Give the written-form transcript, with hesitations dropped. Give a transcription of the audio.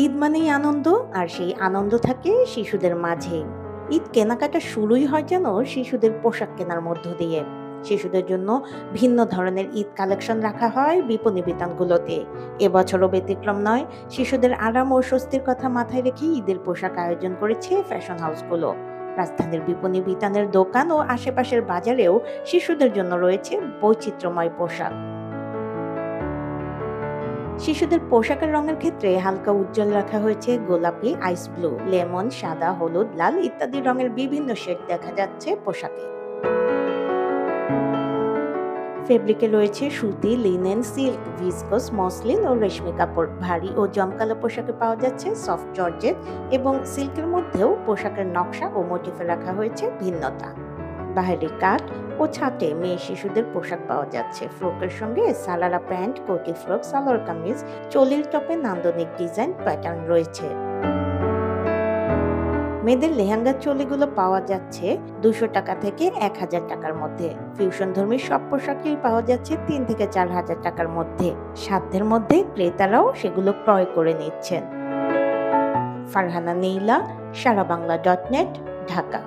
ঈদ মানেই আনন্দ, আর সেই আনন্দ থাকে শিশুদের মাঝে। ঈদ কেনাকাটা শুরুই হয় যেন শিশুদের পোশাক কেনার মধ্য দিয়ে। শিশুদের জন্য ভিন্ন ধরনের ঈদ কালেকশন রাখা হয় বিপণী বিতানগুলোতে। এবছরও ব্যতিক্রম নয়। শিশুদের আরাম ও স্বস্তির কথা মাথায় রেখে ঈদের পোশাক আয়োজন করেছে ফ্যাশন হাউসগুলো। রাজধানীর বিপণী বিতানের দোকান ও আশেপাশের বাজারেও শিশুদের জন্য রয়েছে বৈচিত্র্যময় পোশাক। শিশুদের পোশাকের রঙের ক্ষেত্রে হালকা উজ্জ্বল রাখা হয়েছে গোলাপি, আইস ব্লু, লেমন, সাদা, হলুদ, লাল ইত্যাদি রঙের বিভিন্ন শেড দেখা যাচ্ছে পোশাকে। ফেব্রিকে রয়েছে সুতি, লিনেন, সিল্ক, ভিসকস, মসলিন ও রেশমি কাপড়। ভারী ও জমকালো পোশাকে পাওয়া যাচ্ছে সফট জর্জেট এবং সিল্কের মধ্যেও পোশাকের নকশা ও মোটিফে রাখা হয়েছে ভিন্নতা। বাহারি কাট ও ছাটে মেয়ে শিশুদের পোশাক পাওয়া যাচ্ছে। ফ্রকের সঙ্গে সালারা প্যান্ট, কোটি ফ্রক, সালোয়ার কামিজ, চলির টপে নান্দনিক ডিজাইন প্যাটার্ন রয়েছে। মেয়েদের লেহেঙ্গার চলিগুলো পাওয়া যাচ্ছে 200 টাকা থেকে 1000 টাকার মধ্যে। ফিউশন ধর্মী সব পোশাকই পাওয়া যাচ্ছে 3 থেকে 4000 টাকার মধ্যে। সাধ্যের মধ্যে ক্রেতারাও সেগুলো ক্রয় করে নিচ্ছেন। ফারহানা নীলা, সারা বাংলা .net, ঢাকা।